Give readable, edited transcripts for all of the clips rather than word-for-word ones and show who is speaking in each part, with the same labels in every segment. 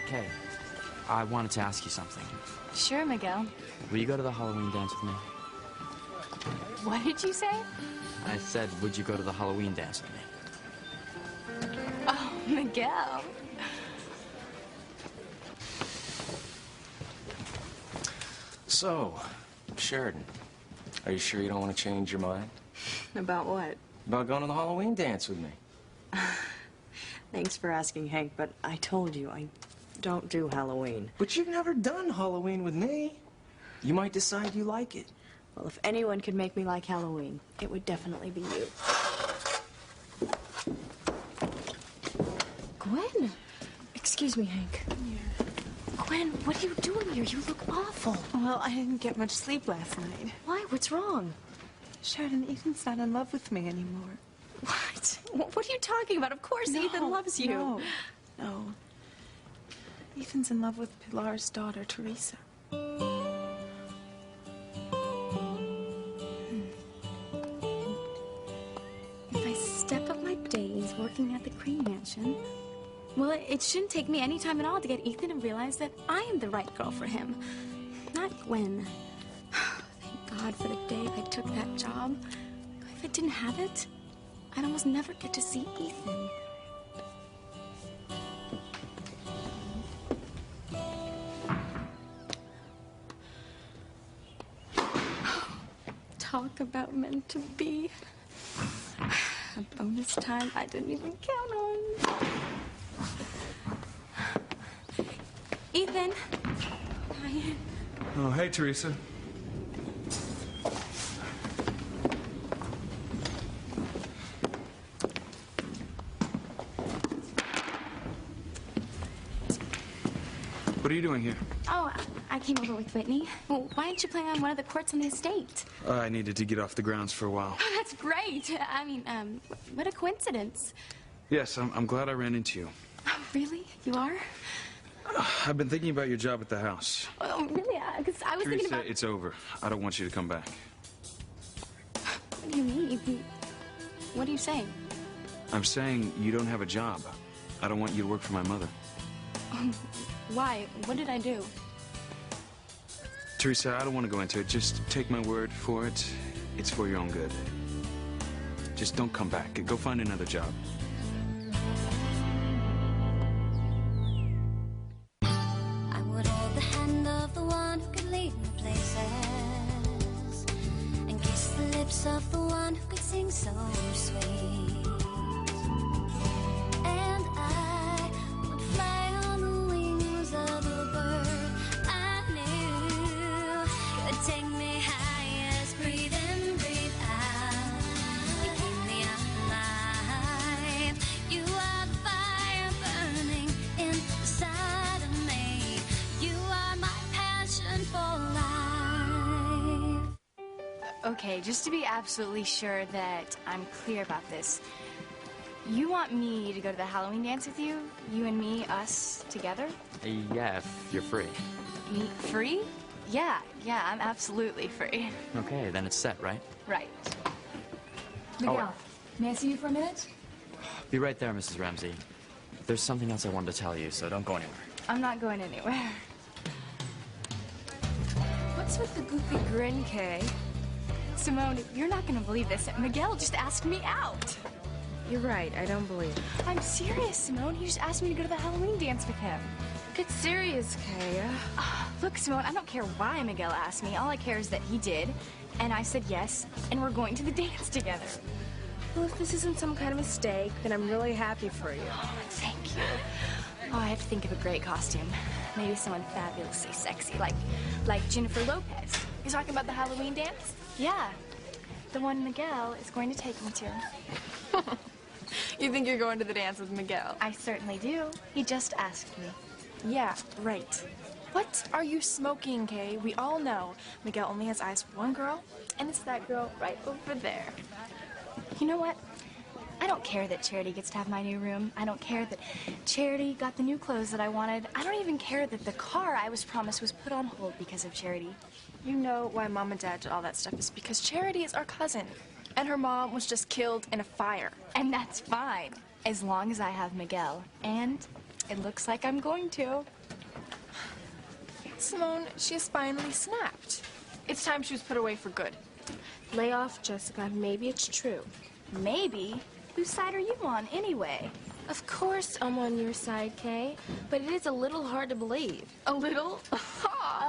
Speaker 1: Kay, I wanted to ask you something.
Speaker 2: Sure, Miguel.
Speaker 1: Will you go to the Halloween dance with me?
Speaker 2: What did you say?
Speaker 1: I said, would you go to the Halloween dance with me?
Speaker 2: Oh, Miguel.
Speaker 3: So, Sheridan, are you sure you don't want to change your mind?
Speaker 4: About what?
Speaker 3: About going to the Halloween dance with me?
Speaker 4: Thanks for asking, Hank, but I told you I don't do Halloween.
Speaker 3: But you've never done Halloween with me. You might decide you like it.
Speaker 4: Well, if anyone could make me like Halloween, it would definitely be you. Gwen! Excuse me, Hank. Gwen, what are you doing here? You look awful.
Speaker 5: Well, I didn't get much sleep last night.
Speaker 4: Why? What's wrong?
Speaker 5: Sheridan, Ethan's not in love with me anymore.
Speaker 4: What? What are you talking about? Of course Ethan loves you.
Speaker 5: No. Ethan's in love with Pilar's daughter, Teresa.
Speaker 2: If I step up my days working at the Crane Mansion, well, it shouldn't take me any time at all to get Ethan to realize that I am the right girl for him, not Gwen. Thank God for the day I took that job. If I didn't have it, I'd almost never get to see Ethan. Talk about meant to be. A bonus time I didn't even count on. Ethan. Hi.
Speaker 6: Oh, hey, Teresa. What are you doing here?
Speaker 2: Oh, I came over with Whitney. Well, why aren't you playing on one of the courts on the estate?
Speaker 6: I needed to get off the grounds for a while.
Speaker 2: Oh, that's great. I mean, what a coincidence.
Speaker 6: Yes, I'm glad I ran into you.
Speaker 2: Oh, really? You are?
Speaker 6: I've been thinking about your job at the house.
Speaker 2: Oh, really? Because I was
Speaker 6: Teresa,
Speaker 2: thinking about...
Speaker 6: it's over. I don't want you to come back.
Speaker 2: What do you mean? What are you saying?
Speaker 6: I'm saying you don't have a job. I don't want you to work for my mother.
Speaker 2: Why? What did I do?
Speaker 6: Teresa, I don't want to go into it. Just take my word for it. It's for your own good. Just don't come back. Go find another job.
Speaker 7: I would hold the hand of the one who could lead me places and kiss the lips of the one who could sing so sweet. And I would fly on the wings of a bird I knew could take me highest. Breathe in, breathe out. You keep me alive. You are the fire burning inside of me. You are my passion for life.
Speaker 2: Okay, just to be absolutely sure that I'm clear about this, you want me to go to the Halloween dance with you? You and me, us, together?
Speaker 1: Yeah, if you're free.
Speaker 2: Me free? Yeah, I'm absolutely free.
Speaker 1: Okay, then it's set, right?
Speaker 2: Right.
Speaker 8: Miguel, may I see you for a minute?
Speaker 1: Be right there, Mrs. Ramsey. There's something else I wanted to tell you, so don't go anywhere.
Speaker 2: I'm not going anywhere.
Speaker 8: What's with the goofy grin, Kay?
Speaker 2: Simone, you're not gonna believe this. Miguel just asked me out.
Speaker 8: You're right, I don't believe it.
Speaker 2: I'm serious, Simone. He just asked me to go to the Halloween dance with him.
Speaker 8: Get serious, Kay.
Speaker 2: Look, Simone, I don't care why Miguel asked me. All I care is that he did, and I said yes, and we're going to the dance together.
Speaker 8: Well, if this isn't some kind of mistake, then I'm really happy for you.
Speaker 2: Oh, thank you. Oh, I have to think of a great costume. Maybe someone fabulously sexy, like Jennifer Lopez. You talking about the Halloween dance? Yeah, the one Miguel is going to take me to.
Speaker 8: You think you're going to the dance with Miguel?
Speaker 2: I certainly do. He just asked me.
Speaker 8: Yeah, right. What are you smoking, Kay? We all know Miguel only has eyes for one girl, and it's that girl right over there.
Speaker 2: You know what? I don't care that Charity gets to have my new room. I don't care that Charity got the new clothes that I wanted. I don't even care that the car I was promised was put on hold because of Charity.
Speaker 8: You know why Mom and Dad did all that stuff is because Charity is our cousin, and her mom was just killed in a fire.
Speaker 2: And that's fine, as long as I have Miguel. And
Speaker 8: It looks like I'm going to. Simone, she has finally snapped. It's time she was put away for good.
Speaker 4: Lay off, Jessica. Maybe it's true.
Speaker 9: Maybe. Whose side are you on, anyway?
Speaker 4: Of course I'm on your side, Kay, but it is a little hard to believe.
Speaker 8: A little?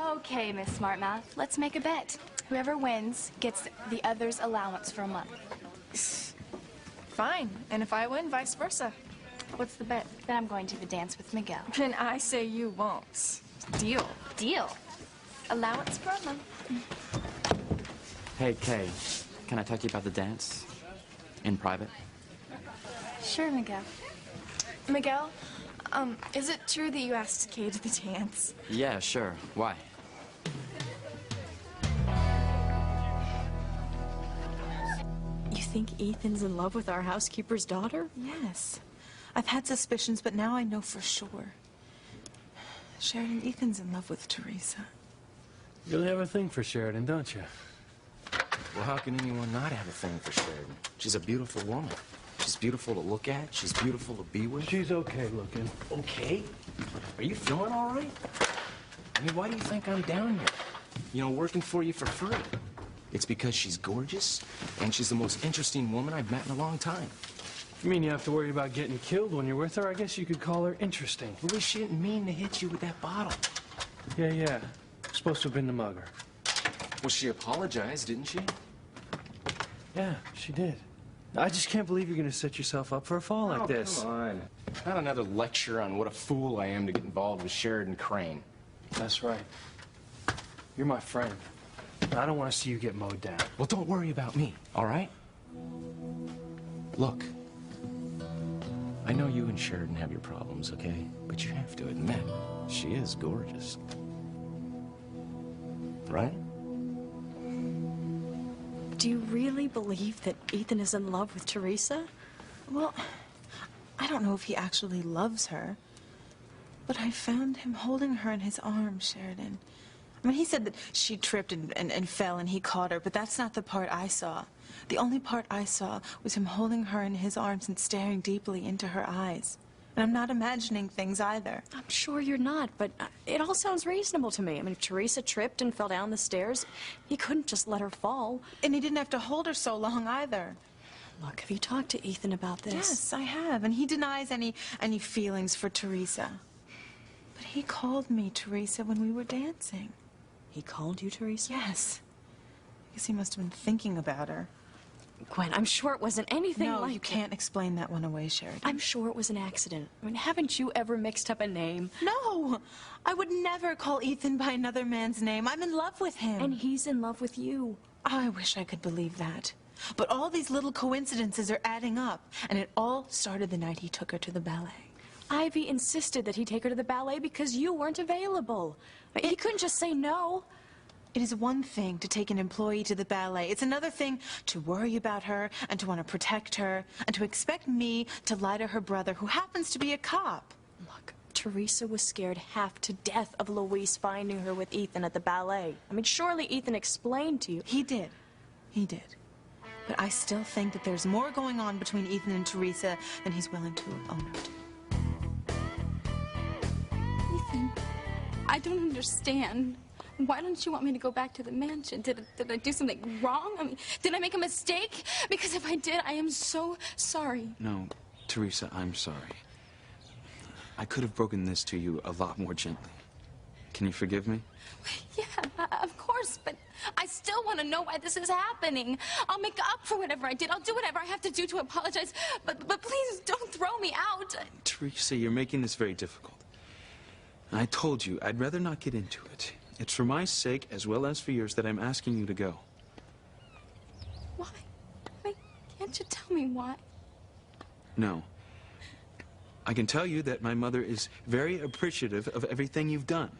Speaker 9: Okay, Miss Smartmouth, let's make a bet. Whoever wins gets the other's allowance for a month.
Speaker 8: Fine. And if I win, vice versa.
Speaker 9: What's the bet? That I'm going to the dance with Miguel.
Speaker 8: And I say you won't. Deal.
Speaker 9: Deal.
Speaker 8: Allowance for a month.
Speaker 1: Hey, Kay, can I talk to you about the dance? In private?
Speaker 9: Sure, Miguel.
Speaker 8: Miguel, is it true that you asked Kay to the dance?
Speaker 1: Yeah, sure. Why?
Speaker 4: You think Ethan's in love with our housekeeper's daughter?
Speaker 5: Yes. I've had suspicions, but now I know for sure. Sheridan, Ethan's in love with Teresa.
Speaker 10: You really have a thing for Sheridan, don't you?
Speaker 3: Well, how can anyone not have a thing for Sheridan? She's a beautiful woman. She's beautiful to look at. She's beautiful to be with.
Speaker 10: She's okay looking.
Speaker 3: Okay? Are you feeling all right? I mean, why do you think I'm down here? You know, working for you for free. It's because she's gorgeous, and she's the most interesting woman I've met in a long time.
Speaker 10: You mean you have to worry about getting killed when you're with her? I guess you could call her interesting.
Speaker 3: Louis, she didn't mean to hit you with that bottle.
Speaker 10: Yeah. Supposed to have been the mugger.
Speaker 3: Well, she apologized, didn't she?
Speaker 10: Yeah, she did. I just can't believe you're going to set yourself up for a fall like this.
Speaker 3: Come on. Not another lecture on what a fool I am to get involved with Sheridan Crane.
Speaker 10: That's right. You're my friend. I don't want to see you get mowed down.
Speaker 3: Well, don't worry about me, all right? Look, I know you and Sheridan have your problems, okay? But you have to admit, she is gorgeous. Right?
Speaker 4: Do you really believe that Ethan is in love with Teresa?
Speaker 5: Well, I don't know if he actually loves her, but I found him holding her in his arms, Sheridan. I mean, he said that she tripped and fell and he caught her, but that's not the part I saw. The only part I saw was him holding her in his arms and staring deeply into her eyes. And I'm not imagining things either.
Speaker 4: I'm sure you're not, but it all sounds reasonable to me. I mean, if Teresa tripped and fell down the stairs, he couldn't just let her fall.
Speaker 5: And he didn't have to hold her so long either.
Speaker 4: Look, have you talked to Ethan about this?
Speaker 5: Yes, I have, and he denies any feelings for Teresa. But he called me Teresa when we were dancing.
Speaker 4: He called you Teresa?
Speaker 5: Yes. I guess he must have been thinking about her.
Speaker 4: Gwen, I'm sure it wasn't anything
Speaker 5: No,
Speaker 4: like
Speaker 5: you can't explain that one away, Sheridan.
Speaker 4: I'm sure it was an accident. I mean, haven't you ever mixed up a name?
Speaker 5: No! I would never call Ethan by another man's name. I'm in love with him.
Speaker 4: And he's in love with you.
Speaker 5: I wish I could believe that. But all these little coincidences are adding up, and it all started the night he took her to the ballet.
Speaker 4: Ivy insisted that he take her to the ballet because you weren't available. He couldn't just say no.
Speaker 5: It is one thing to take an employee to the ballet. It's another thing to worry about her and to want to protect her and to expect me to lie to her brother, who happens to be a cop.
Speaker 4: Look, Teresa was scared half to death of Luis finding her with Ethan at the ballet. I mean, surely Ethan explained to you.
Speaker 5: He did. He did. But I still think that there's more going on between Ethan and Teresa than he's willing to own up to.
Speaker 2: Ethan, I don't understand. Why don't you want me to go back to the mansion? Did I do something wrong? I mean, did I make a mistake? Because if I did, I am so sorry.
Speaker 6: No, Teresa, I'm sorry. I could have broken this to you a lot more gently. Can you forgive me?
Speaker 2: Yeah, of course, but I still want to know why this is happening. I'll make up for whatever I did. I'll do whatever I have to do to apologize. But please don't throw me out.
Speaker 6: Teresa, you're making this very difficult. I told you I'd rather not get into it. It's for my sake as well as for yours that I'm asking you to go.
Speaker 2: Why? I mean, can't you tell me why?
Speaker 6: No. I can tell you that my mother is very appreciative of everything you've done.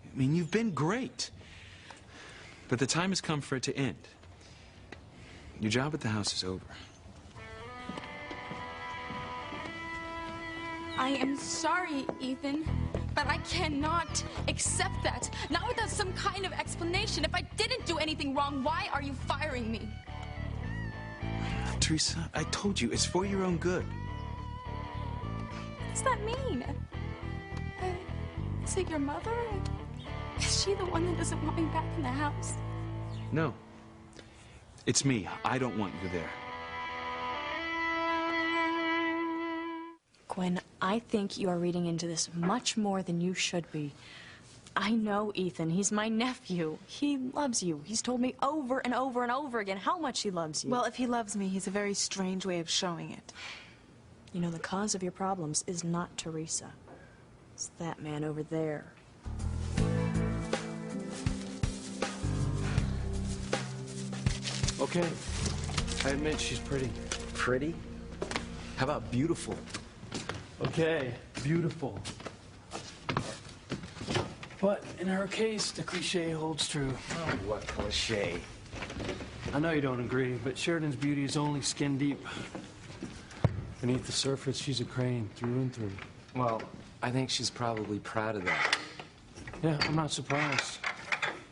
Speaker 6: I mean, you've been great. But the time has come for it to end. Your job at the house is over.
Speaker 2: I am sorry, Ethan, but I cannot accept that. Not without some kind of explanation. If I didn't do anything wrong, why are you firing me?
Speaker 6: Teresa, I told you, it's for your own good.
Speaker 2: What does that mean? Is it your mother? Is she the one that doesn't want me back in the house?
Speaker 6: No. It's me. I don't want you there.
Speaker 4: Gwen, I think you are reading into this much more than you should be. I know Ethan. He's my nephew. He loves you. He's told me over and over and over again how much he loves you.
Speaker 5: Well, if he loves me, he's a very strange way of showing it.
Speaker 4: You know, the cause of your problems is not Teresa. It's that man over there.
Speaker 10: Okay. I admit she's pretty.
Speaker 3: Pretty? How about beautiful?
Speaker 10: Okay, beautiful. But in her case, the cliche holds true.
Speaker 3: Oh, what cliche?
Speaker 10: I know you don't agree, but Sheridan's beauty is only skin deep. Beneath the surface, she's a crane through and through.
Speaker 3: Well, I think she's probably proud of that.
Speaker 10: Yeah, I'm not surprised.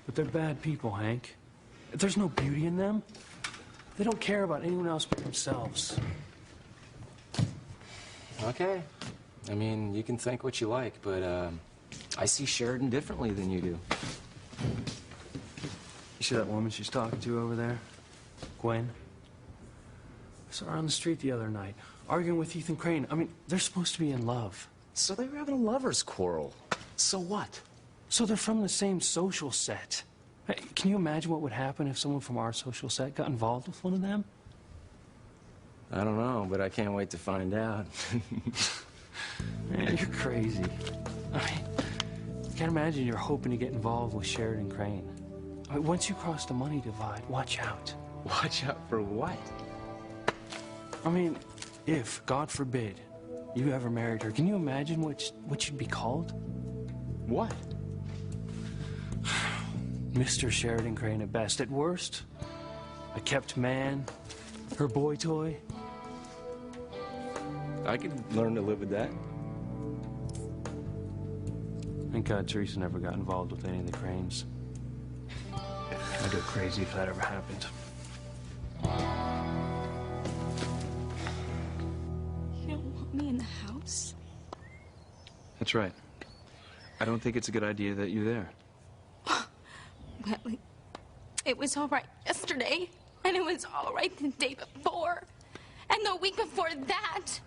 Speaker 10: But they're bad people, Hank. If there's no beauty in them, they don't care about anyone else but themselves.
Speaker 3: Okay. I mean, you can think what you like, but I see Sheridan differently than you do.
Speaker 10: You see that woman she's talking to over there? Gwen? I saw her on the street the other night, arguing with Ethan Crane. I mean, they're supposed to be in love.
Speaker 3: So they were having a lover's quarrel. So what?
Speaker 10: So they're from the same social set. Hey, can you imagine what would happen if someone from our social set got involved with one of them?
Speaker 3: I don't know, but I can't wait to find out.
Speaker 10: Man, you're crazy. I mean, can't imagine you're hoping to get involved with Sheridan Crane. I mean, once you cross the money divide, watch out.
Speaker 3: Watch out for what?
Speaker 10: I mean, if, God forbid, you ever married her, can you imagine what you'd be called?
Speaker 3: What?
Speaker 10: Mr. Sheridan Crane at best. At worst, a kept man, her boy toy.
Speaker 3: I could learn to live with that.
Speaker 10: Thank God Teresa never got involved with any of the Cranes. I'd go crazy if that ever happened.
Speaker 2: You don't want me in the house?
Speaker 6: That's right. I don't think it's a good idea that you're there.
Speaker 2: Well, it was all right yesterday, and it was all right the day before, and the week before that.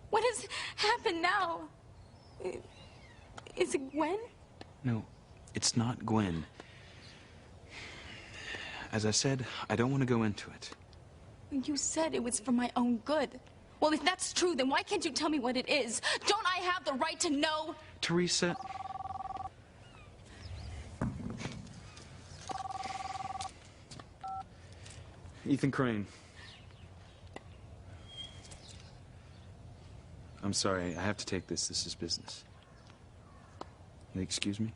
Speaker 2: What has happened now? Is it Gwen?
Speaker 6: No, it's not Gwen. As I said, I don't want to go into it.
Speaker 2: You said it was for my own good. Well, if that's true, then why can't you tell me what it is? Don't I have the right to know?
Speaker 6: Teresa... Ethan Crane. I'm sorry, I have to take this. This is business. Excuse me?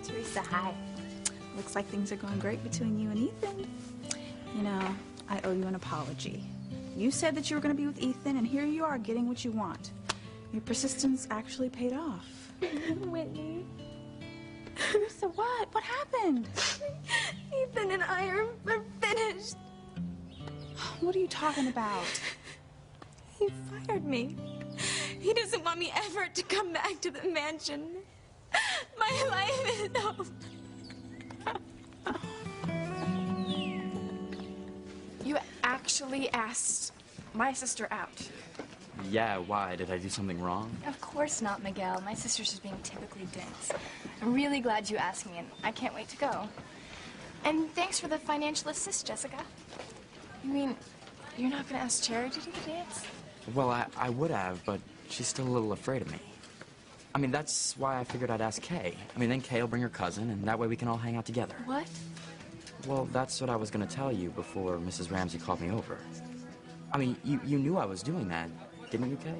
Speaker 5: Teresa, hi. Looks like things are going great between you and Ethan. You know, I owe you an apology. You said that you were going to be with Ethan, and here you are getting what you want. Your persistence actually paid off.
Speaker 2: Whitney.
Speaker 5: Teresa, what? What happened?
Speaker 2: Ethan and I are finished.
Speaker 5: What are you talking about?
Speaker 2: He fired me. He doesn't want me ever to come back to the mansion. My life is over.
Speaker 8: You actually asked my sister out.
Speaker 1: Yeah, why? Did I do something wrong?
Speaker 9: Of course not, Miguel. My sister's just being typically dense. I'm really glad you asked me, and I can't wait to go. And thanks for the financial assist, Jessica.
Speaker 8: You mean you're not going to ask Charity to do the dance?
Speaker 1: Well, I would have, but she's still a little afraid of me. I mean, that's why I figured I'd ask Kay. I mean, then Kay will bring her cousin, and that way we can all hang out together.
Speaker 8: What?
Speaker 1: Well, that's what I was going to tell you before Mrs. Ramsey called me over. I mean, you knew I was doing that, didn't you, Kay?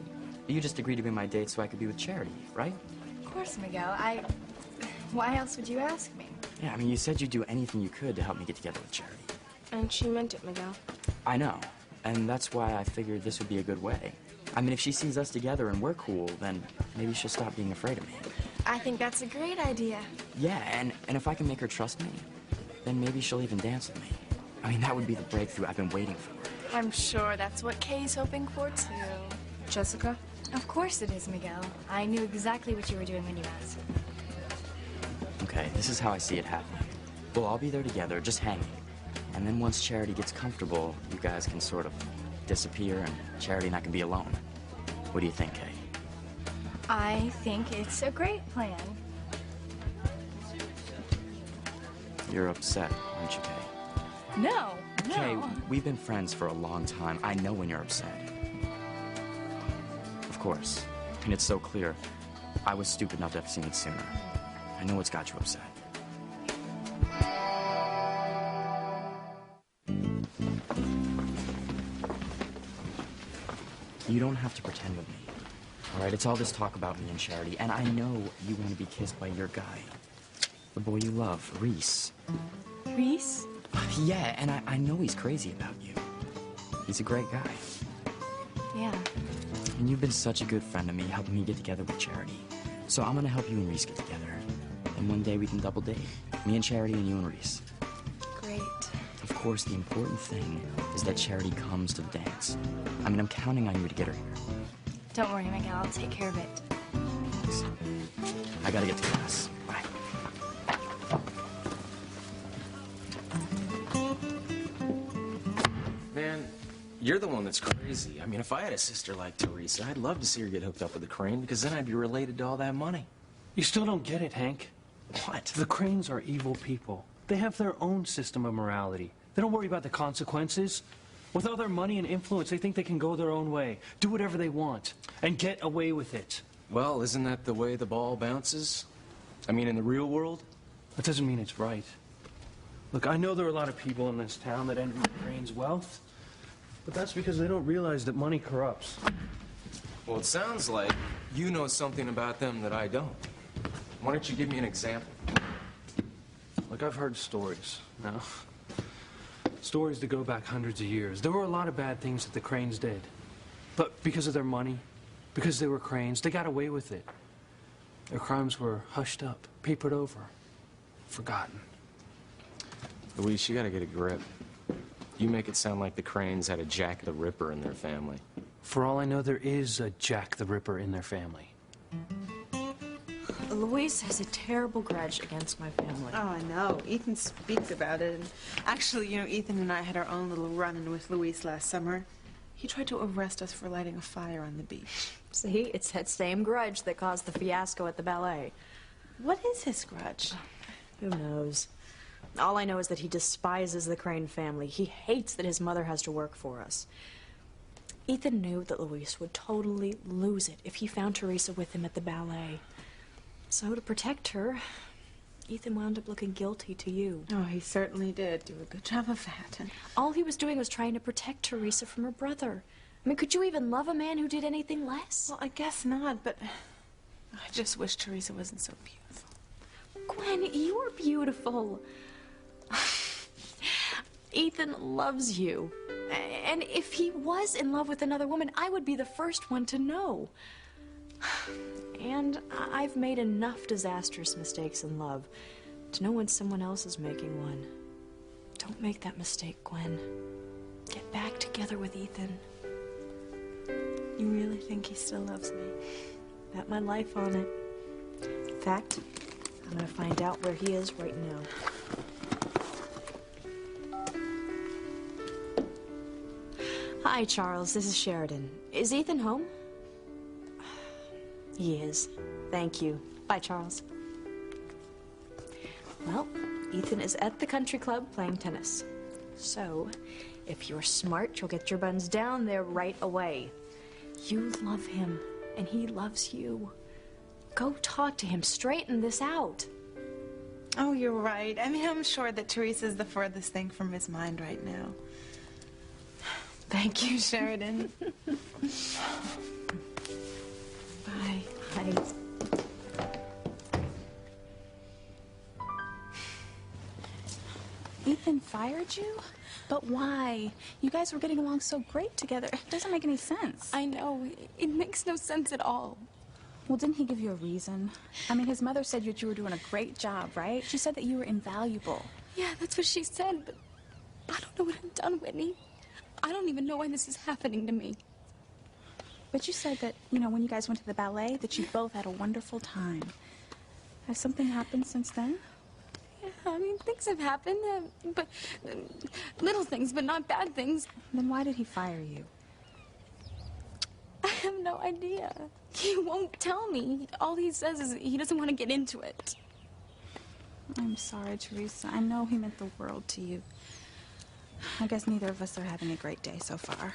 Speaker 1: You just agreed to be my date so I could be with Charity, right?
Speaker 9: Of course, Miguel. Why else would you ask me?
Speaker 1: Yeah, I mean, you said you'd do anything you could to help me get together with Charity.
Speaker 8: And she meant it, Miguel.
Speaker 1: I know, and that's why I figured this would be a good way. I mean, if she sees us together and we're cool, then maybe she'll stop being afraid of me.
Speaker 8: I think that's a great idea.
Speaker 1: Yeah, and if I can make her trust me, then maybe she'll even dance with me. I mean, that would be the breakthrough I've been waiting for.
Speaker 8: I'm sure that's what Kay's hoping for, too. Jessica?
Speaker 9: Of course it is, Miguel. I knew exactly what you were doing when you asked.
Speaker 1: Okay, this is how I see it happening. We'll all be there together, just hanging. And then once Charity gets comfortable, you guys can sort of disappear and Charity and I can be alone. What do you think, Kay?
Speaker 9: I think it's a great plan.
Speaker 1: You're upset, aren't you, Kay?
Speaker 9: No, no.
Speaker 1: Kay, we've been friends for a long time. I know when you're upset. Of course. And it's so clear. I was stupid not to have seen it sooner. I know what's got you upset. You don't have to pretend with me. All right, it's all this talk about me and Charity, and I know you want to be kissed by your guy. The boy you love, Reese.
Speaker 4: Reese?
Speaker 1: Yeah, and I know he's crazy about you. He's a great guy.
Speaker 9: Yeah.
Speaker 1: And you've been such a good friend to me, helping me get together with Charity. So I'm gonna help you and Reese get together. And one day we can double date. Me and Charity and you and Reese.
Speaker 8: Great.
Speaker 1: Of course, the important thing is that Charity comes to the dance. I mean, I'm counting on you to get her here.
Speaker 9: Don't worry, Miguel. I'll take care of it.
Speaker 1: Thanks. I gotta get to class. Bye.
Speaker 3: Man, you're the one that's crazy. I mean, if I had a sister like Teresa, I'd love to see her get hooked up with a Crane because then I'd be related to all that money.
Speaker 10: You still don't get it, Hank.
Speaker 3: What?
Speaker 10: The Cranes are evil people. They have their own system of morality. They don't worry about the consequences. With all their money and influence, they think they can go their own way, do whatever they want, and get away with it.
Speaker 3: Well, isn't that the way the ball bounces? I mean, in the real world?
Speaker 10: That doesn't mean it's right. Look, I know there are a lot of people in this town that envy the Cranes' wealth, but that's because they don't realize that money corrupts.
Speaker 3: Well, it sounds like you know something about them that I don't. Why don't you give me an example?
Speaker 10: Look, I've heard stories, now. Stories that go back hundreds of years. There were a lot of bad things that the Cranes did. But because of their money, because they were Cranes, they got away with it. Their crimes were hushed up, papered over, forgotten.
Speaker 3: Luis, you gotta get a grip. You make it sound like the Cranes had a Jack the Ripper in their family.
Speaker 10: For all I know, there is a Jack the Ripper in their family.
Speaker 4: Luis has a terrible grudge against my family.
Speaker 5: Oh, I know. Ethan speaks about it. And actually, you know, Ethan and I had our own little run-in with Luis last summer. He tried to arrest us for lighting a fire on the beach.
Speaker 4: See, it's that same grudge that caused the fiasco at the ballet.
Speaker 5: What is his grudge?
Speaker 4: Who knows? All I know is that he despises the Crane family. He hates that his mother has to work for us. Ethan knew that Luis would totally lose it if he found Teresa with him at the ballet. So to protect her, Ethan wound up looking guilty to you.
Speaker 5: Oh, he certainly did do a good job of that. And
Speaker 4: all he was doing was trying to protect Teresa from her brother. I mean, could you even love a man who did anything less?
Speaker 5: well, I guess not, but I just wish Teresa wasn't so beautiful.
Speaker 4: Gwen, you're beautiful. Ethan loves you. And if he was in love with another woman, I would be the first one to know. And I've made enough disastrous mistakes in love to know when someone else is making one. Don't make that mistake, Gwen. Get back together with Ethan.
Speaker 5: You really think he still loves me?
Speaker 4: Bet my life on it. In fact, I'm gonna find out where he is right now. Hi, Charles. This is Sheridan. Is Ethan home? He is. Thank you. Bye, Charles. Well, Ethan is at the country club playing tennis. So, if you're smart, you'll get your buns down there right away. You love him, and he loves you. Go talk to him. Straighten this out.
Speaker 5: Oh, you're right. I mean, I'm sure that Teresa's the furthest thing from his mind right now. Thank you, Sheridan. Bye.
Speaker 4: Bye.
Speaker 11: Ethan fired you? But why? You guys were getting along so great together. It doesn't make any sense.
Speaker 8: I know. It makes no sense at all.
Speaker 11: Well, didn't he give you a reason? I mean, his mother said that you were doing a great job, right? She said that you were invaluable.
Speaker 2: Yeah, that's what she said, but I don't know what I've done, Whitney. I don't even know why this is happening to me.
Speaker 11: But you said that, you know, when you guys went to the ballet, that you both had a wonderful time. Has something happened since then?
Speaker 2: Yeah, I mean, things have happened, but little things, but not bad things.
Speaker 11: Then why did he fire you?
Speaker 2: I have no idea. He won't tell me. All he says is he doesn't want to get into it.
Speaker 11: I'm sorry, Teresa. I know he meant the world to you. I guess neither of us are having a great day so far.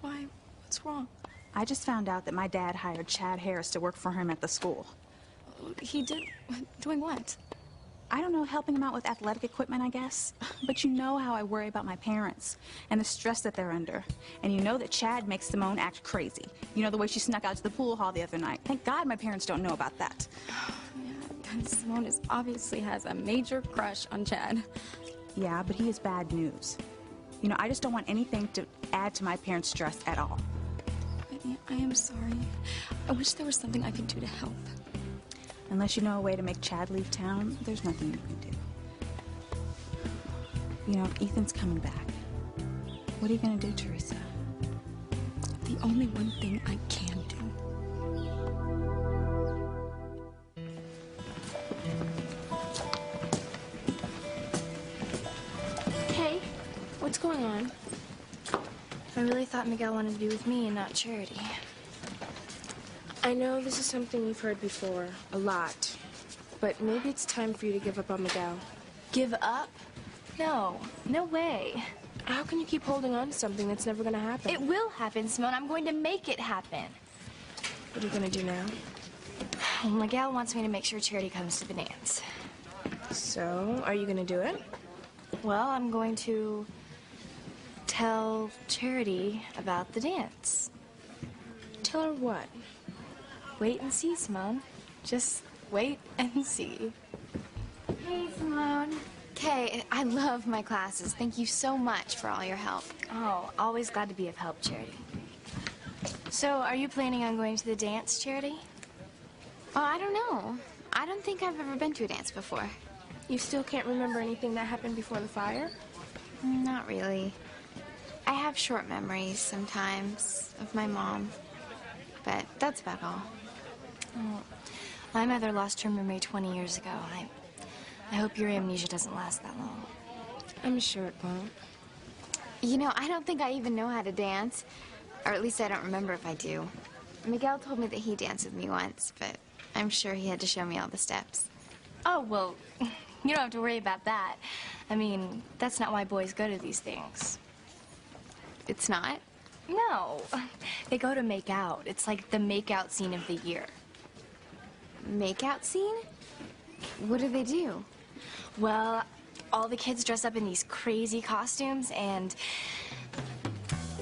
Speaker 2: Why? What's wrong?
Speaker 11: I just found out that my dad hired Chad Harris to work for him at the school.
Speaker 2: He did? Doing what?
Speaker 11: I don't know, helping him out with athletic equipment, I guess. But you know how I worry about my parents and the stress that they're under. And you know that Chad makes Simone act crazy. You know the way she snuck out to the pool hall the other night. Thank God my parents don't know about that.
Speaker 2: Yeah, Simone obviously has a major crush on Chad.
Speaker 11: Yeah, but he is bad news. You know, I just don't want anything to add to my parents' stress at all.
Speaker 2: Whitney, I am sorry. I wish there was something I could do to help.
Speaker 11: Unless you know a way to make Chad leave town, there's nothing you can do. You know, Ethan's coming back. What are you gonna do, Teresa?
Speaker 2: The only one thing I can do.
Speaker 9: Hey, what's going on? I really thought Miguel wanted to be with me and not Charity.
Speaker 8: I know this is something you've heard before, a lot. But maybe it's time for you to give up on Miguel.
Speaker 9: Give up? No, no way.
Speaker 8: How can you keep holding on to something that's never gonna happen?
Speaker 9: It will happen, Simone. I'm going to make it happen.
Speaker 8: What are you gonna do now?
Speaker 9: Well, Miguel wants me to make sure Charity comes to the dance.
Speaker 8: So, are you gonna do it?
Speaker 9: Well, I'm going to tell Charity about the dance.
Speaker 8: Tell her what?
Speaker 9: Wait and see, Simone. Just wait and see. Hey, Simone. Kay, I love my classes. Thank you so much for all your help. Oh, always glad to be of help, Charity. So, are you planning on going to the dance, Charity? Oh, I don't know. I don't think I've ever been to a dance before.
Speaker 8: You still can't remember anything that happened before the fire?
Speaker 9: Not really. I have short memories sometimes of my mom, but that's about all. Oh, my mother lost her memory 20 years ago. I hope your amnesia doesn't last that long.
Speaker 8: I'm sure it won't.
Speaker 9: You know, I don't think I even know how to dance. Or at least I don't remember if I do. Miguel told me that he danced with me once, but I'm sure he had to show me all the steps. Oh, well, you don't have to worry about that. I mean, that's not why boys go to these things. It's not? No. They go to make out. It's like the make-out scene of the year. Make-out scene? What do they do? Well, all the kids dress up in these crazy costumes and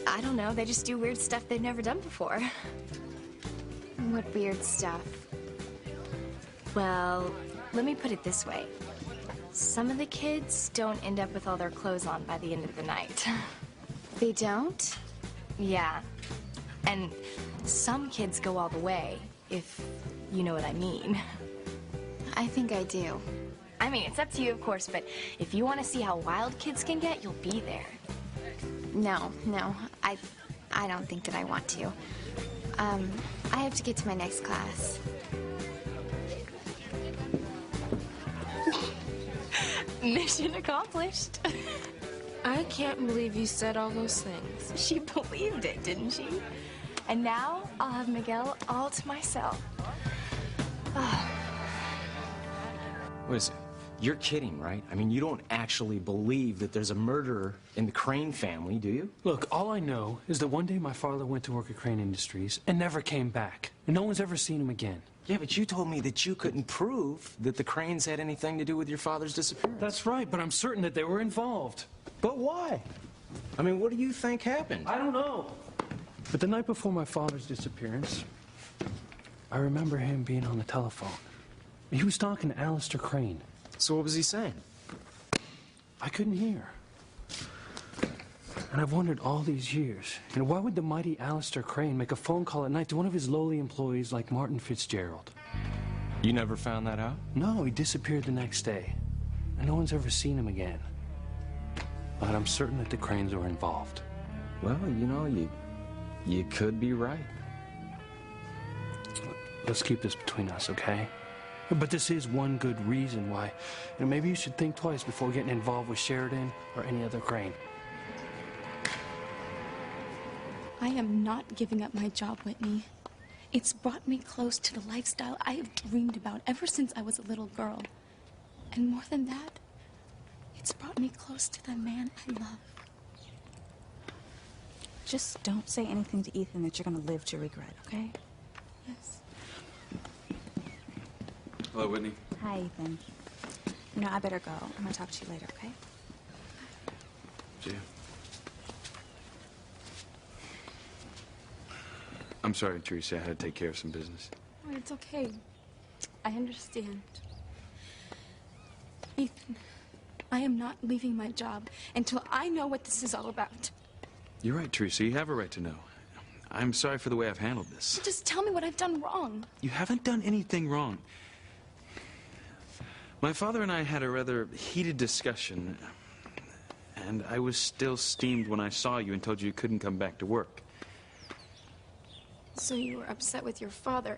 Speaker 9: I don't know, they just do weird stuff they've never done before. What weird stuff? Well, let me put it this way. Some of the kids don't end up with all their clothes on by the end of the night. They don't? Yeah. And some kids go all the way, if you know what I mean. I think I do. I mean, it's up to you, of course, but if you want to see how wild kids can get, you'll be there. No, I don't think that I want to. I have to get to my next class. Mission accomplished.
Speaker 8: I can't believe you said all those things.
Speaker 9: She believed it, didn't she? And now I'll have Miguel all to myself.
Speaker 3: Listen, you're kidding, right? I mean, you don't actually believe that there's a murderer in the Crane family, do you?
Speaker 10: Look, all I know is that one day my father went to work at Crane Industries and never came back. And no one's ever seen him again.
Speaker 3: Yeah, but you told me that you couldn't prove that the Cranes had anything to do with your father's disappearance.
Speaker 10: That's right, but I'm certain that they were involved.
Speaker 3: But why? I mean, what do you think happened?
Speaker 10: I don't know. But the night before my father's disappearance, I remember him being on the telephone. He was talking to Alistair Crane.
Speaker 3: So what was he saying?
Speaker 10: I couldn't hear. And I've wondered all these years, why would the mighty Alistair Crane make a phone call at night to one of his lowly employees like Martin Fitzgerald?
Speaker 3: You never found that out?
Speaker 10: No, he disappeared the next day. And no one's ever seen him again. But I'm certain that the Cranes were involved.
Speaker 3: Well, you know, you could be right.
Speaker 10: Let's keep this between us, okay? But this is one good reason why, maybe you should think twice before getting involved with Sheridan or any other Crane.
Speaker 2: I am not giving up my job, Whitney. It's brought me close to the lifestyle I have dreamed about ever since I was a little girl. And more than that, it's brought me close to the man I love.
Speaker 11: Just don't say anything to Ethan that you're going to live to regret, okay?
Speaker 2: Yes.
Speaker 6: Hello, Whitney.
Speaker 11: Hi, Ethan. I better go. I'm going to talk to you later, okay?
Speaker 6: See you. I'm sorry, Teresa. I had to take care of some business.
Speaker 2: Oh, it's okay. I understand. Ethan, I am not leaving my job until I know what this is all about.
Speaker 6: You're right, Teresa. You have a right to know. I'm sorry for the way I've handled this.
Speaker 2: Just tell me what I've done wrong.
Speaker 6: You haven't done anything wrong. My father and I had a rather heated discussion, and I was still steamed when I saw you and told you couldn't come back to work.
Speaker 2: So you were upset with your father,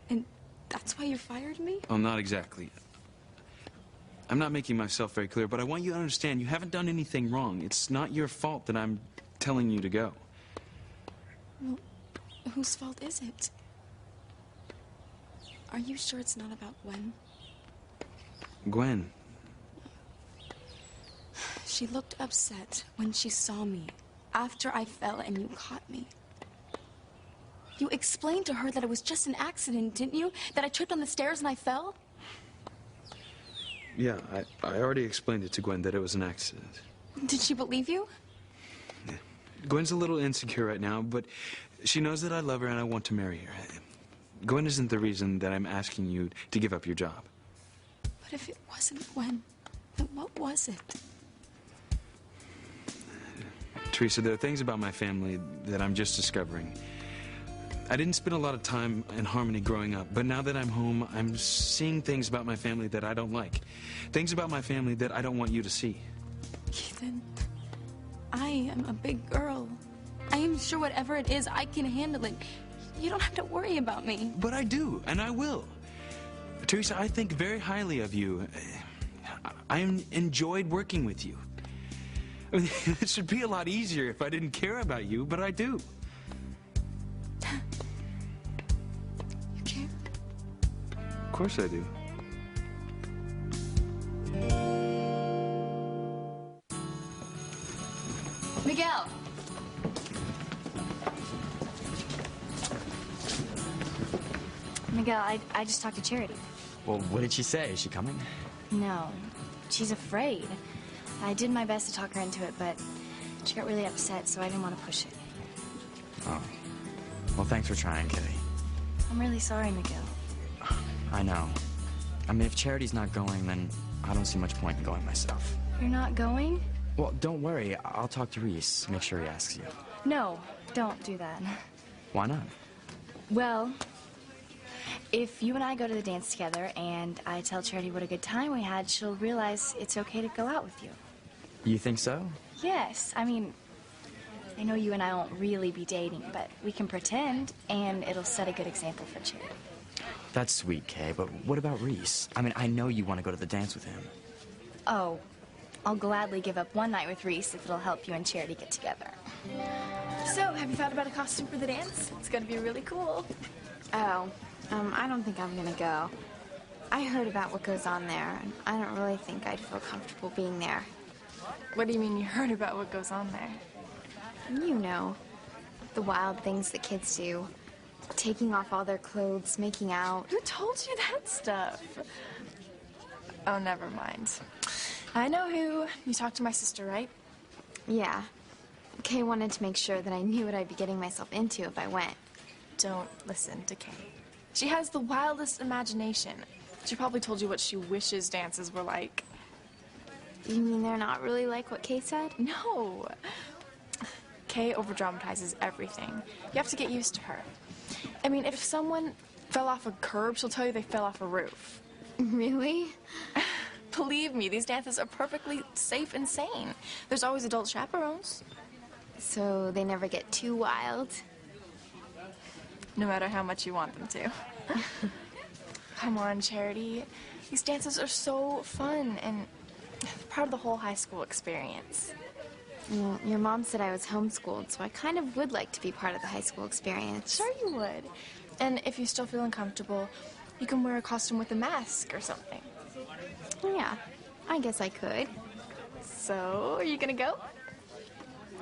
Speaker 2: and that's why you fired me?
Speaker 6: Well, not exactly. I'm not making myself very clear, but I want you to understand you haven't done anything wrong. It's not your fault that I'm telling you to go.
Speaker 2: Well, whose fault is it? Are you sure it's not about Gwen?
Speaker 6: Gwen.
Speaker 2: She looked upset when she saw me after I fell and you caught me. You explained to her that it was just an accident, didn't you? That I tripped on the stairs and I fell?
Speaker 6: Yeah, I already explained it to Gwen that it was an accident.
Speaker 2: Did she believe you?
Speaker 6: Yeah. Gwen's a little insecure right now, but she knows that I love her and I want to marry her. Gwen isn't the reason that I'm asking you to give up your job.
Speaker 2: But if it wasn't Gwen, then what was it?
Speaker 6: Teresa, there are things about my family that I'm just discovering. I didn't spend a lot of time in Harmony growing up, but now that I'm home, I'm seeing things about my family that I don't like. Things about my family that I don't want you to see.
Speaker 2: Ethan, I am a big girl. I am sure whatever it is, I can handle it. You don't have to worry about me.
Speaker 6: But I do, and I will. Teresa, I think very highly of you. I enjoyed working with you. I mean, it should be a lot easier if I didn't care about you, but I do.
Speaker 2: You care?
Speaker 6: Of course I do.
Speaker 9: Miguel! Miguel, I just talked to Charity.
Speaker 1: Well, what did she say? Is she coming?
Speaker 9: No, she's afraid. I did my best to talk her into it, but she got really upset, so I didn't want to push it.
Speaker 1: Oh. Well, thanks for trying, Kitty.
Speaker 9: I'm really sorry, Miguel.
Speaker 1: I know. I mean, if Charity's not going, then I don't see much point in going myself.
Speaker 9: You're not going?
Speaker 1: Well, don't worry. I'll talk to Reese. Make sure he asks you.
Speaker 9: No, don't do that.
Speaker 1: Why not?
Speaker 9: Well, if you and I go to the dance together and I tell Charity what a good time we had, she'll realize it's okay to go out with you.
Speaker 1: You think so?
Speaker 9: Yes, I mean, I know you and I won't really be dating, but we can pretend, and it'll set a good example for Charity.
Speaker 1: That's sweet, Kay, but what about Reese? I mean, I know you want to go to the dance with him.
Speaker 9: Oh, I'll gladly give up one night with Reese if it'll help you and Charity get together.
Speaker 8: So, have you thought about a costume for the dance? It's gonna be really cool.
Speaker 9: Oh, I don't think I'm gonna go. I heard about what goes on there, and I don't really think I'd feel comfortable being there.
Speaker 8: What do you mean you heard about what goes on there?
Speaker 9: You know, the wild things that kids do. Taking off all their clothes, making out.
Speaker 8: Who told you that stuff? Oh, never mind. I know who. You talked to my sister, right?
Speaker 9: Yeah. Kay wanted to make sure that I knew what I'd be getting myself into if I went.
Speaker 8: Don't listen to Kay. She has the wildest imagination. She probably told you what she wishes dances were like.
Speaker 9: You mean they're not really like what Kay said?
Speaker 8: No. Kay overdramatizes everything. You have to get used to her. I mean, if someone fell off a curb, she'll tell you they fell off a roof.
Speaker 9: Really?
Speaker 8: Believe me, these dances are perfectly safe and sane. There's always adult chaperones.
Speaker 9: So they never get too wild?
Speaker 8: No matter how much you want them to. Come on, Charity. These dances are so fun and part of the whole high school experience.
Speaker 9: Well, your mom said I was homeschooled, so I kind of would like to be part of the high school experience.
Speaker 8: Sure you would. And if you still feel uncomfortable, you can wear a costume with a mask or something.
Speaker 9: Yeah, I guess I could.
Speaker 8: So, are you gonna go?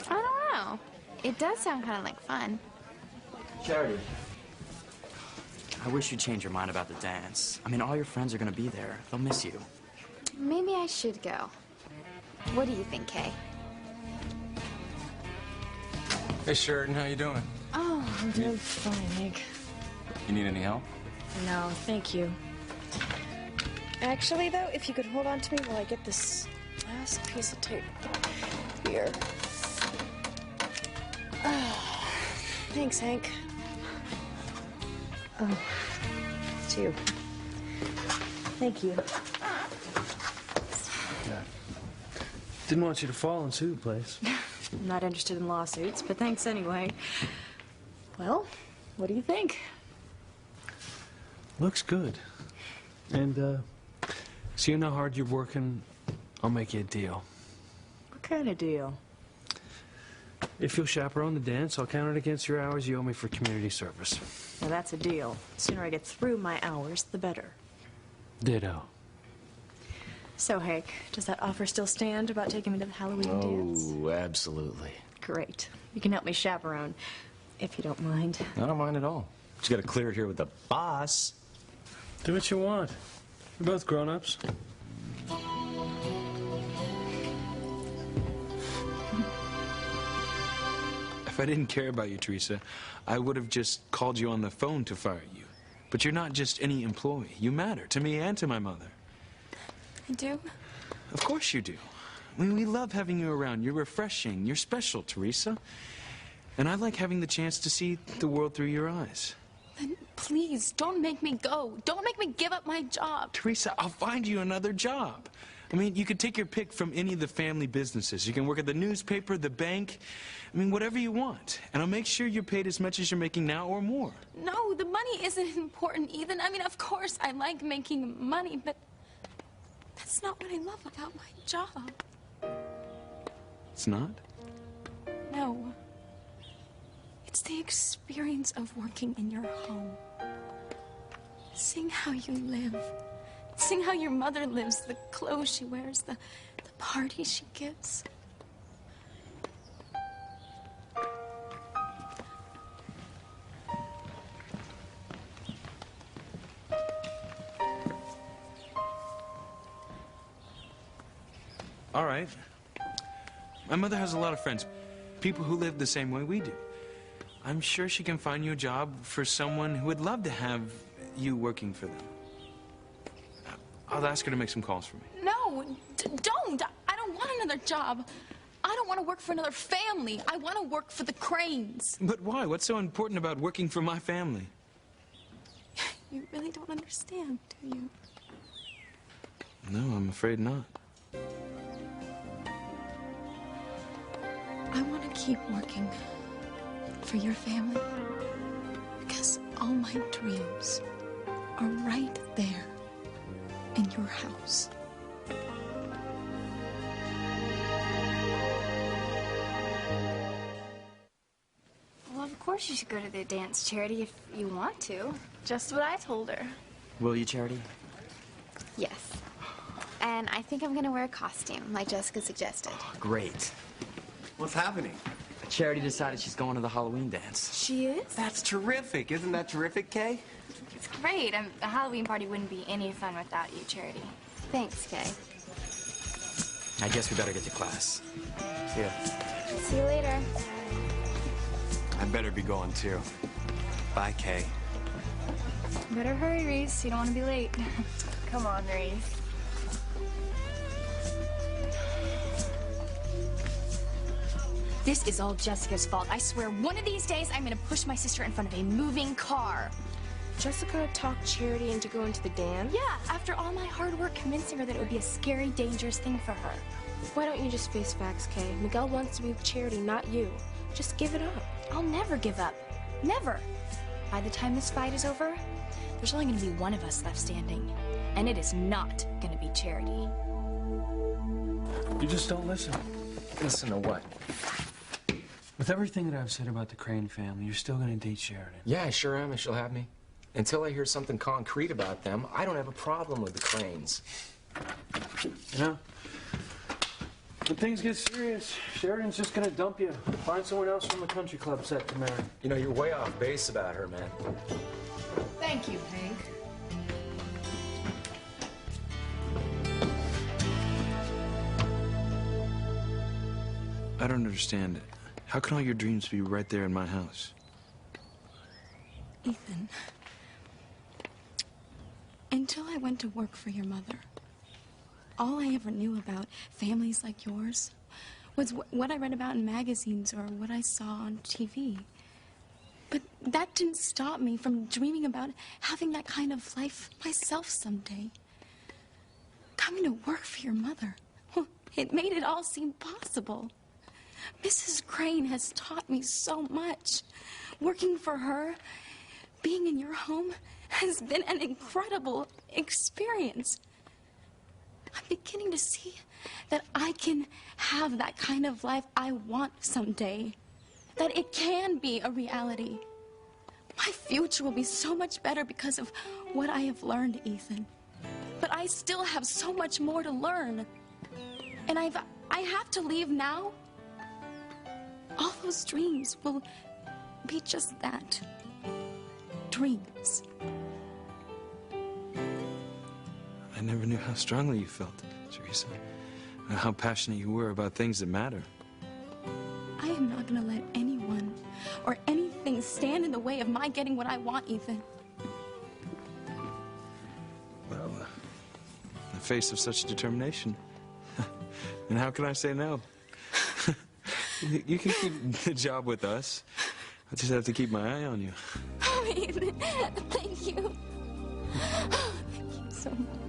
Speaker 9: I don't know. It does sound kind of like fun.
Speaker 1: Charity. I wish you'd change your mind about the dance. I mean, all your friends are gonna be there. They'll miss you.
Speaker 9: Maybe I should go. What do you think, Kay?
Speaker 3: Hey, Sheridan, how you doing?
Speaker 4: Oh, I'm doing fine, Hank.
Speaker 3: You need any help?
Speaker 4: No, thank you. Actually, though, if you could hold on to me while I get this last piece of tape here. Thanks, Hank. Oh, too. Thank you.
Speaker 10: Didn't want you to fall and sue the place.
Speaker 4: I'm not interested in lawsuits, but thanks anyway. Well, what do you think?
Speaker 10: Looks good. And, seeing how hard you're working, I'll make you a deal.
Speaker 4: What kind of deal?
Speaker 10: If you'll chaperone the dance, I'll count it against your hours you owe me for community service.
Speaker 4: Now, that's a deal. The sooner I get through my hours, the better.
Speaker 10: Ditto.
Speaker 4: So, Hank, does that offer still stand about taking me to the Halloween dance?
Speaker 3: Oh, absolutely.
Speaker 4: Great. You can help me chaperone, if you don't mind.
Speaker 3: I don't mind at all. Just gotta clear it here with the boss.
Speaker 10: Do what you want. We're both grown-ups. If I didn't care about you, Teresa, I would have just called you on the phone to fire you. But you're not just any employee. You matter to me and to my mother.
Speaker 8: I do?
Speaker 10: Of course you do. I mean, we love having you around. You're refreshing. You're special, Teresa. And I like having the chance to see the world through your eyes.
Speaker 8: Then please, don't make me go. Don't make me give up my job.
Speaker 10: Teresa, I'll find you another job. I mean, you could take your pick from any of the family businesses. You can work at the newspaper, the bank, I mean, whatever you want. And I'll make sure you're paid as much as you're making now or more.
Speaker 8: No, the money isn't important, Ethan. I mean, of course I like making money, but that's not what I love about my job.
Speaker 10: It's not?
Speaker 8: No. It's the experience of working in your home. Seeing how you live. Seeing how your mother lives, the clothes she wears, the parties she gives.
Speaker 10: All right. My mother has a lot of friends, people who live the same way we do. I'm sure she can find you a job for someone who would love to have you working for them. I'll ask her to make some calls for me.
Speaker 8: No, don't. I don't want another job. I don't want to work for another family. I want to work for the Cranes.
Speaker 10: But why? What's so important about working for my family?
Speaker 8: You really don't understand, do you?
Speaker 10: No, I'm afraid not.
Speaker 8: I want to keep working for your family because all my dreams are right there in your house.
Speaker 9: Well, of course you should go to the dance, Charity, if you want to.
Speaker 8: Just what I told her.
Speaker 1: Will you, Charity?
Speaker 9: Yes. And I think I'm gonna wear a costume, like Jessica suggested.
Speaker 1: Great.
Speaker 12: What's happening?
Speaker 1: Charity decided she's going to the Halloween dance.
Speaker 8: She is?
Speaker 12: That's terrific. Isn't that terrific, Kay?
Speaker 9: It's great. A Halloween party wouldn't be any fun without you, Charity. Thanks, Kay.
Speaker 1: I guess we better get to class. See ya.
Speaker 9: See you later.
Speaker 12: I better be going too. Bye, Kay.
Speaker 9: Better hurry, Reese. You don't want to be late.
Speaker 8: Come on, Reese. This is all Jessica's fault. I swear, one of these days, I'm gonna push my sister in front of a moving car.
Speaker 13: Jessica talked Charity into going to the dance?
Speaker 8: Yeah, after all my hard work convincing her that it would be a scary, dangerous thing for her.
Speaker 13: Why don't you just face facts, Kay? Miguel wants to be with Charity, not you. Just give it up.
Speaker 8: I'll never give up. Never. By the time this fight is over, there's only gonna be one of us left standing. And it is not gonna be Charity.
Speaker 10: You just don't listen.
Speaker 3: Listen to what?
Speaker 10: With everything that I've said about the Crane family, you're still gonna date Sheridan.
Speaker 3: Yeah, I sure am, and she'll have me. Until I hear something concrete about them, I don't have a problem with the Cranes.
Speaker 10: You know, when things get serious, Sheridan's just gonna dump you. Find someone else from the country club set to marry.
Speaker 3: You know, you're way off base about her, man.
Speaker 14: Thank you, Hank.
Speaker 6: I don't understand it. How can all your dreams be right there in my house?
Speaker 2: Ethan, until I went to work for your mother, all I ever knew about families like yours was what I read about in magazines or what I saw on TV. But that didn't stop me from dreaming about having that kind of life myself someday. Coming to work for your mother, it made it all seem possible. Mrs. Crane has taught me so much. Working for her, being in your home, has been an incredible experience. I'm beginning to see that I can have that kind of life I want someday. That it can be a reality. My future will be so much better because of what I have learned, Ethan. But I still have so much more to learn. And I have to leave now. All those dreams will be just that. Dreams.
Speaker 6: I never knew how strongly you felt, Teresa. And how passionate you were about things that matter.
Speaker 2: I am not going to let anyone or anything stand in the way of my getting what I want, Ethan.
Speaker 6: Well, in the face of such determination, and how can I say no? You can keep the job with us. I just have to keep my eye on you.
Speaker 2: Oh, Ethan, thank you. Thank you so much.